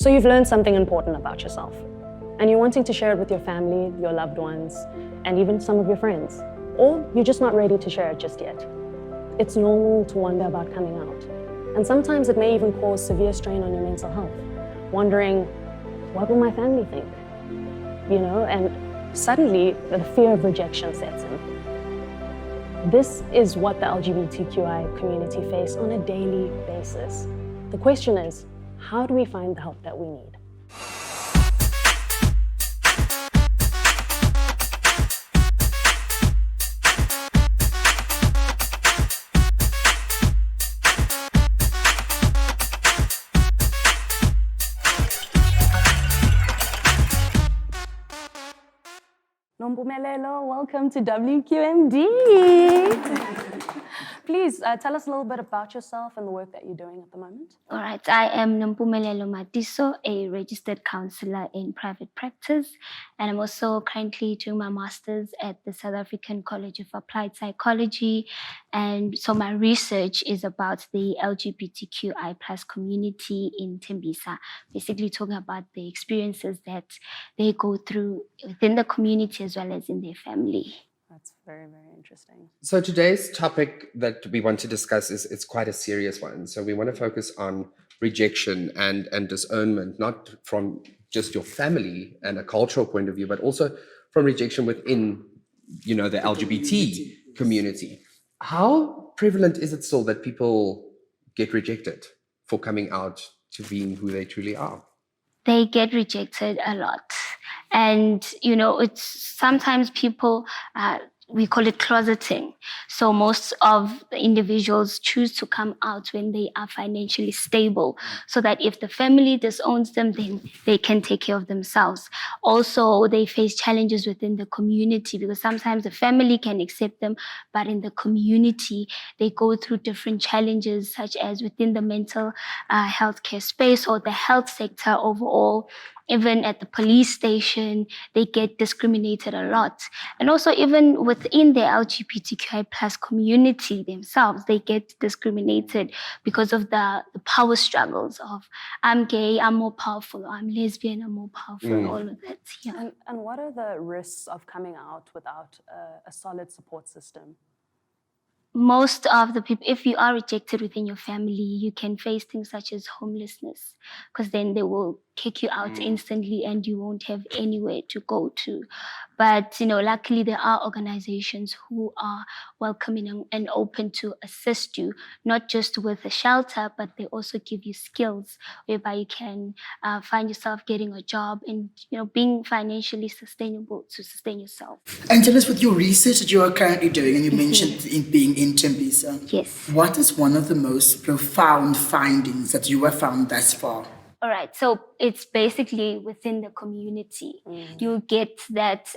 So you've learned something important about yourself, and you're wanting to share it with your family, your loved ones, and even some of your friends. Or you're just not ready to share it just yet. It's normal to wonder about coming out. And sometimes it may even cause severe strain on your mental health, wondering, what will my family think? You know, and suddenly the fear of rejection sets in. This is what the LGBTQI community face on a daily basis. The question is, how do we find the help that we need? Nompumelelo, welcome to WQMD. Please tell us a little bit about yourself and the work that you're doing at the moment. All right, I am Nompumelelo Matiso, a registered counselor in private practice, and I'm also currently doing my master's at the South African College of Applied Psychology. And so my research is about the LGBTQI+ community in Tembisa, basically talking about the experiences that they go through within the community as well as in their family. That's very, very interesting. So today's topic that we want to discuss it's quite a serious one. So we want to focus on rejection and disownment, not from just your family and a cultural point of view, but also from rejection within, you know, the LGBT community. How prevalent is it still that people get rejected for coming out to being who they truly are? They get rejected a lot. And, you know, it's sometimes people, we call it closeting. So most of the individuals choose to come out when they are financially stable, so that if the family disowns them, then they can take care of themselves. Also, they face challenges within the community because sometimes the family can accept them, but in the community, they go through different challenges, such as within the mental healthcare space or the health sector overall. Even at the police station, they get discriminated a lot. And also even within the LGBTQI+ community themselves, they get discriminated because of the power struggles of, I'm gay, I'm more powerful, or I'm lesbian, I'm more powerful, all of that. Yeah. And what are the risks of coming out without a solid support system? Most of the people, if you are rejected within your family, you can face things such as homelessness, because then they will kick you out instantly and you won't have anywhere to go to. But, you know, luckily there are organizations who are welcoming and open to assist you, not just with a shelter, but they also give you skills whereby you can find yourself getting a job and, you know, being financially sustainable to sustain yourself. And tell us, with your research that you are currently doing, and you mentioned in being in Tembisa. Yes. What is one of the most profound findings that you have found thus far? All right, so it's basically within the community. You'll get that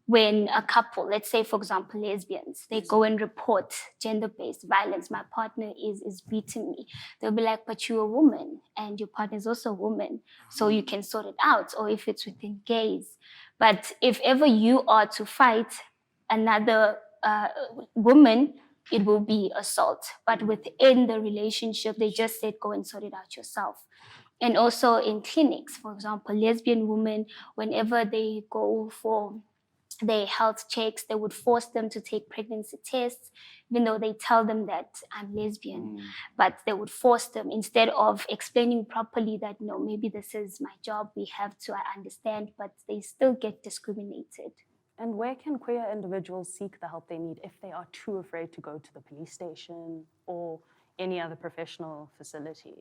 when a couple, let's say, for example, lesbians, they go and report gender-based violence. My partner is beating me. They'll be like, but you're a woman and your partner is also a woman, so you can sort it out. Or if it's within gays. But if ever you are to fight another woman, it will be assault. But within the relationship, they just said, go and sort it out yourself. And also in clinics, for example, lesbian women, whenever they go for their health checks, they would force them to take pregnancy tests, even though they tell them that I'm lesbian. But they would force them instead of explaining properly that, no, maybe this is my job, we have to understand, but they still get discriminated. And where can queer individuals seek the help they need if they are too afraid to go to the police station or any other professional facility?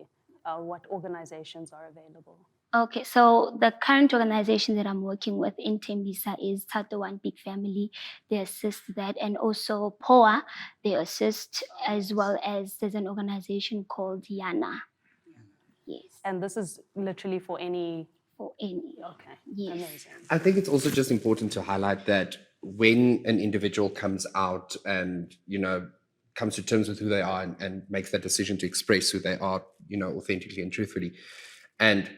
What organizations are available? Okay, so the current organization that I'm working with in Tembisa is Tato One Big Family. They assist that, and also POA, they assist, as well as there's an organization called Yana. Yes. And this is literally for any... For any. Okay, yes. Amazing. I think it's also just important to highlight that when an individual comes out and, you know, comes to terms with who they are and makes that decision to express who they are, you know, authentically and truthfully, and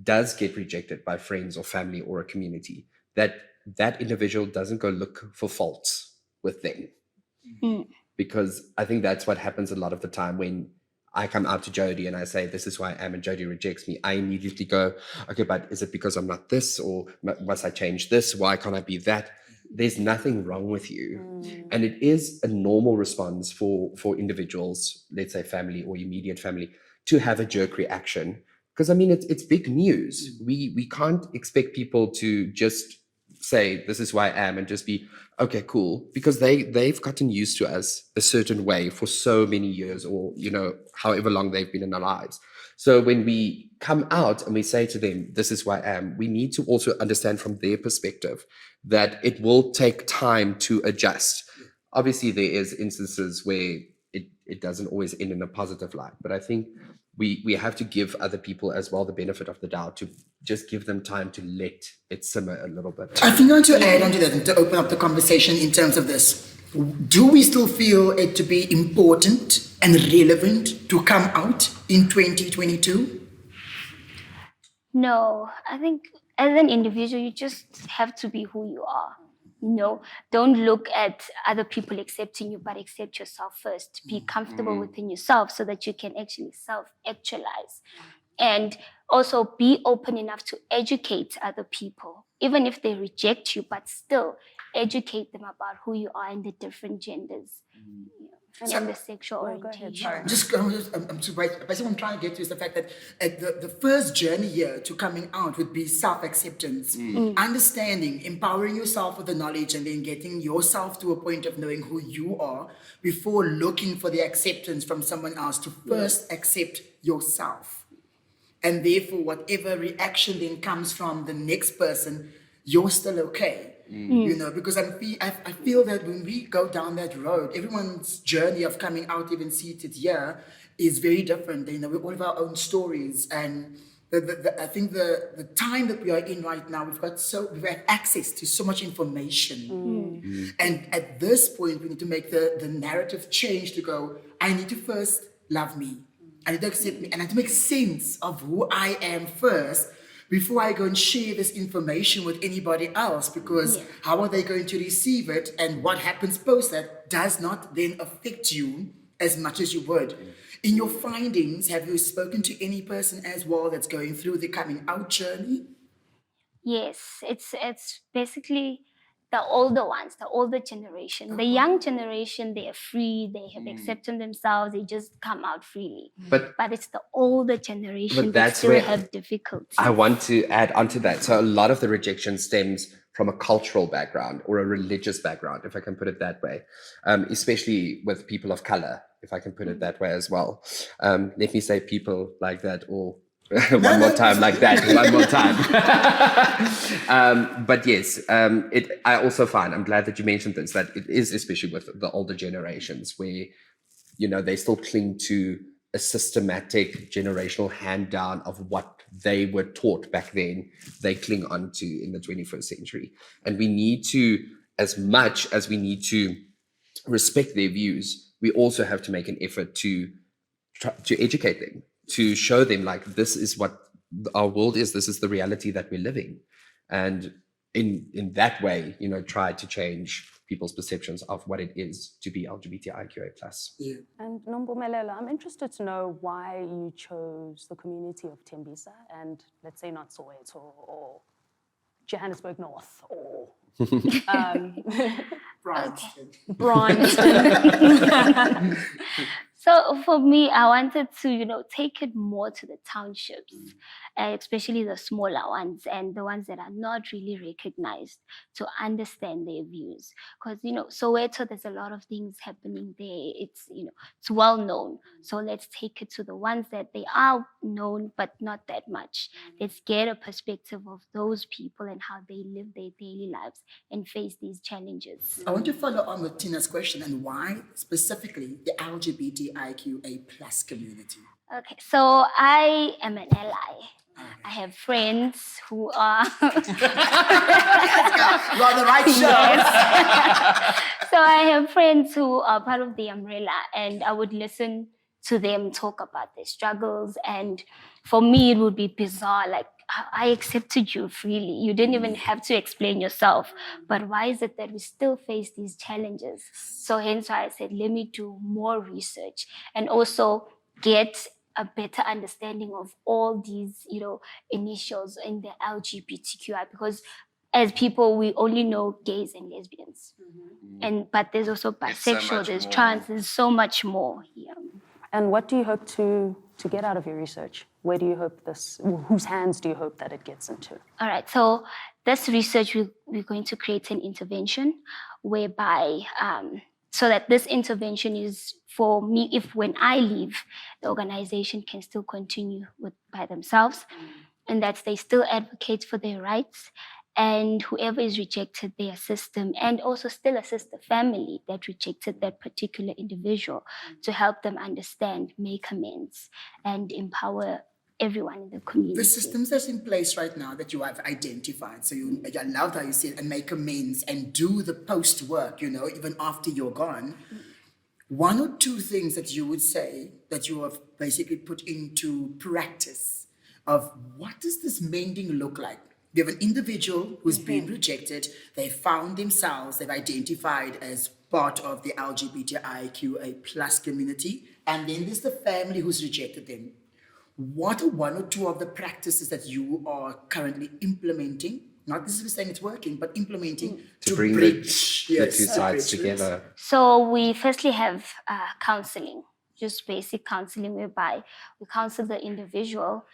does get rejected by friends or family or a community, that individual doesn't go look for faults with them. Because I think that's what happens a lot of the time when I come out to Jodi and I say, this is who I am, and Jodi rejects me, I immediately go, okay, but is it because I'm not this, or must I change this? Why can't I be that? There's nothing wrong with you. And it is a normal response for individuals, let's say family or immediate family, to have a jerk reaction. Because I mean, it's big news. We can't expect people to just say, this is who I am, and just be, okay, cool. Because they've gotten used to us a certain way for so many years, or, you know, however long they've been in our lives. So when we come out and we say to them, this is who I am, we need to also understand from their perspective that it will take time to adjust. Obviously, there is instances where it doesn't always end in a positive light, but I think we have to give other people as well the benefit of the doubt, to just give them time to let it simmer a little bit. I think I want to add on to that and to open up the conversation in terms of this. Do we still feel it to be important and relevant to come out in 2022? No, I think as an individual, you just have to be who you are. You know, don't look at other people accepting you, but accept yourself first. Be comfortable within yourself so that you can actually self-actualize. And also be open enough to educate other people, even if they reject you, but still educate them about who you are and the different genders. And the sexual orientation. Basically what I'm trying to get to is the fact that the first journey here to coming out would be self-acceptance, understanding, empowering yourself with the knowledge, and then getting yourself to a point of knowing who you are before looking for the acceptance from someone else, to first accept yourself. And therefore, whatever reaction then comes from the next person, you're still okay. You know, because I feel that when we go down that road, everyone's journey of coming out, even seated here, is very different. You know, we all have our own stories, and I think the time that we are in right now, we have access to so much information, and at this point, we need to make the narrative change to go, I need to first love me, I need to accept me, and I need to make sense of who I am first, before I go and share this information with anybody else, because how are they going to receive it, and what happens post that does not then affect you as much as you would. In your findings, have you spoken to any person as well that's going through the coming out journey? Yes, it's basically the older ones, the older generation. The young generation, they are free, they have accepted themselves, they just come out freely. But it's the older generation that still have difficulties. I want to add onto that. So a lot of the rejection stems from a cultural background or a religious background, if I can put it that way, especially with people of color, if I can put it that way as well. Let me say people like that, or one more time like that, one more time. But yes, I also find, I'm glad that you mentioned this, that it is especially with the older generations where, you know, they still cling to a systematic generational hand down of what they were taught back then, they cling on to in the 21st century. And we need to, as much as we need to respect their views, we also have to make an effort to educate them, to show them, like, this is what our world is, this is the reality that we're living. And in that way, you know, try to change people's perceptions of what it is to be LGBTIQA+. Yeah. And Nompumelelo, I'm interested to know why you chose the community of Tembisa and, let's say, not Soweto or Johannesburg North or Bryanston. So for me, I wanted to, you know, take it more to the townships, especially the smaller ones and the ones that are not really recognized, to understand their views. Because, you know, Soweto, there's a lot of things happening there. It's, you know, it's well known. So let's take it to the ones that they are known, but not that much. Let's get a perspective of those people and how they live their daily lives and face these challenges. I want to follow on with Tina's question, and why specifically the LGBTIQA+ community? Okay, so I am an ally. I have friends who are... We're on the right show. Yes. So I have friends who are part of the umbrella, and I would listen to them talk about their struggles. And for me, it would be bizarre, like, I accepted you freely. You didn't even have to explain yourself. But why is it that we still face these challenges? So hence why I said, let me do more research. And also get a better understanding of all these, initials in the LGBTQI, because as people, we only know gays and lesbians. But there's also bisexual, there's trans, there's so much more here. And what do you hope to get out of your research? Where do you hope whose hands do you hope that it gets into? All right, so this research, we're going to create an intervention whereby, so that this intervention is for me, if when I leave, the organization can still continue by themselves, and that they still advocate for their rights, and whoever is rejected, they assist them, and also still assist the family that rejected that particular individual to help them understand, make amends, and empower everyone in the community. The systems that's in place right now that you have identified, so I love how you said, and make amends and do the post work, even after you're gone. One or two things that you would say that you have basically put into practice of what does this mending look like? You have an individual who's been rejected, they found themselves, they've identified as part of the LGBTIQA plus community, and then there's the family who's rejected them. What are one or two of the practices that you are currently implementing? Not necessarily saying it's working, but implementing to bring bridge the two sides together. So we firstly have counseling, just basic counseling, whereby we counsel the individual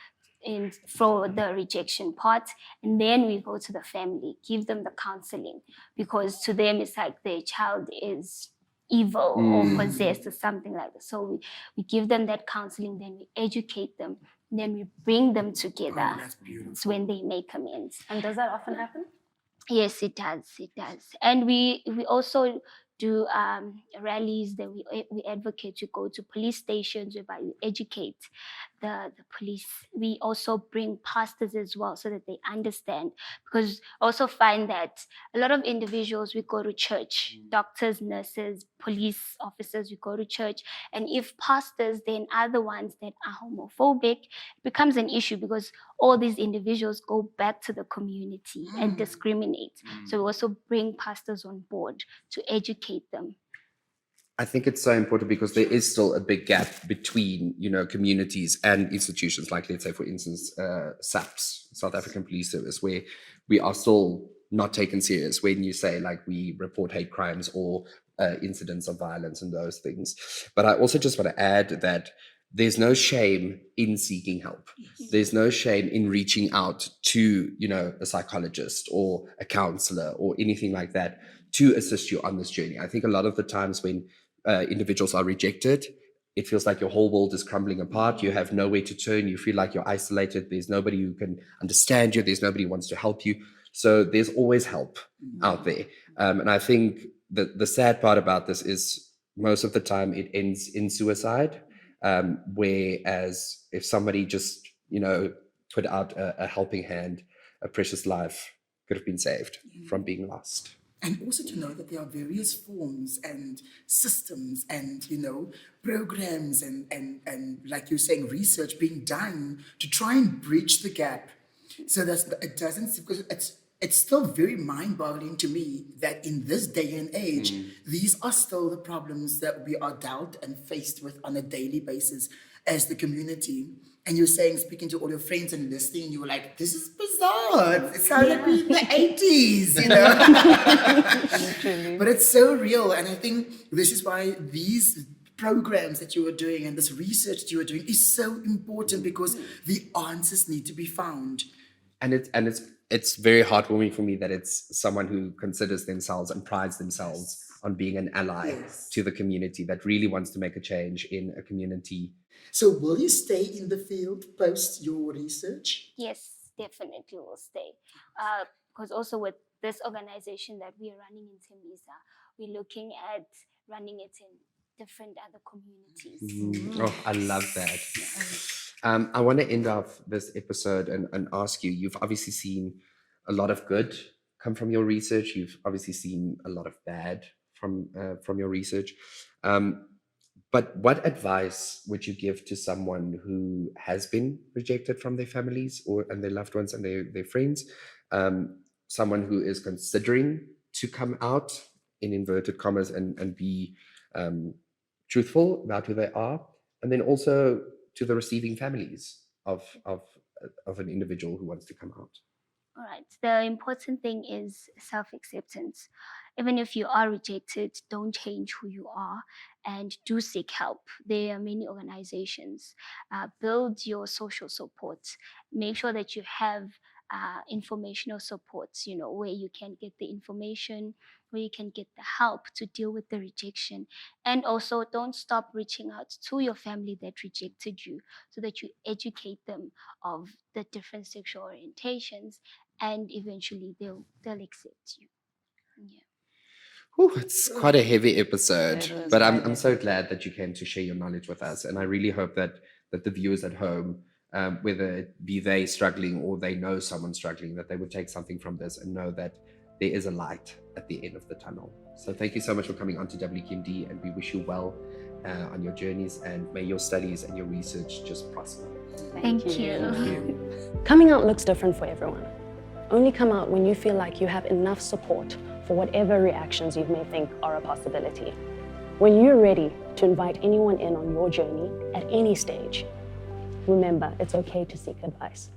for the rejection part, and then we go to the family, give them the counseling, because to them it's like their child is evil or possessed or something like that. So we give them that counseling, then we educate them, then we bring them together. That's beautiful. It's when they make amends. And does that often happen? Yes, it does. It does. And we also do rallies that we advocate to go to police stations whereby we educate the police. We also bring pastors as well so that they understand, because I also find that a lot of individuals, we go to church, doctors, nurses, police officers, we go to church, and if pastors then are the ones that are homophobic, it becomes an issue, because all these individuals go back to the community and discriminate. So we also bring pastors on board to educate them. I think it's so important because there is still a big gap between, communities and institutions, like, let's say, for instance, SAPS, South African Police Service, where we are still not taken serious when you say, like, we report hate crimes or incidents of violence and those things. But I also just want to add that there's no shame in seeking help. There's no shame in reaching out to, a psychologist or a counselor or anything like that to assist you on this journey. I think a lot of the times when individuals are rejected, it feels like your whole world is crumbling apart. You have nowhere to turn. You feel like you're isolated. There's nobody who can understand you. There's nobody who wants to help you. So there's always help out there. And I think the sad part about this is most of the time it ends in suicide. Whereas if somebody just, put out a helping hand, a precious life could have been saved from being lost. And also to know that there are various forms and systems and, programs and like you're saying, research being done to try and bridge the gap so that it doesn't, because it's still very mind-boggling to me that in this day and age, these are still the problems that we are dealt and faced with on a daily basis as the community. And you're saying, speaking to all your friends and listening, you were like, this is bizarre. It sounds like we're in the 80s, But it's so real. And I think this is why these programs that you are doing and this research that you are doing is so important, because the answers need to be found. And it's very heartwarming for me that it's someone who considers themselves and prides themselves on being an ally to the community, that really wants to make a change in a community. So will you stay in the field post your research? Yes, definitely will stay. Because also with this organization that we are running in Tembisa, we're looking at running it in different other communities. Oh, I love that. I want to end off this episode and ask you, you've obviously seen a lot of good come from your research. You've obviously seen a lot of bad from your research. But what advice would you give to someone who has been rejected from their families and their loved ones and their friends? Someone who is considering to come out, in inverted commas, and be truthful about who they are, And then also to the receiving families of an individual who wants to come out. All right. The important thing is self-acceptance. Even if you are rejected, don't change who you are and do seek help. There are many organizations. Build your social support. Make sure that you have informational supports, where you can get the information, where you can get the help to deal with the rejection. And also don't stop reaching out to your family that rejected you so that you educate them of the different sexual orientations, and eventually they'll accept you. Yeah. Ooh, it's quite a heavy episode, It is but quite I'm so heavy. glad that you came to share your knowledge with us. And I really hope that the viewers at home, whether it be they struggling or they know someone struggling, that they would take something from this and know that there is a light at the end of the tunnel. So thank you so much for coming on to WQMD, and we wish you well on your journeys, and may your studies and your research just prosper. Thank you. Thank you. Coming out looks different for everyone. Only come out when you feel like you have enough support for whatever reactions you may think are a possibility. When you're ready to invite anyone in on your journey at any stage, remember, it's okay to seek advice.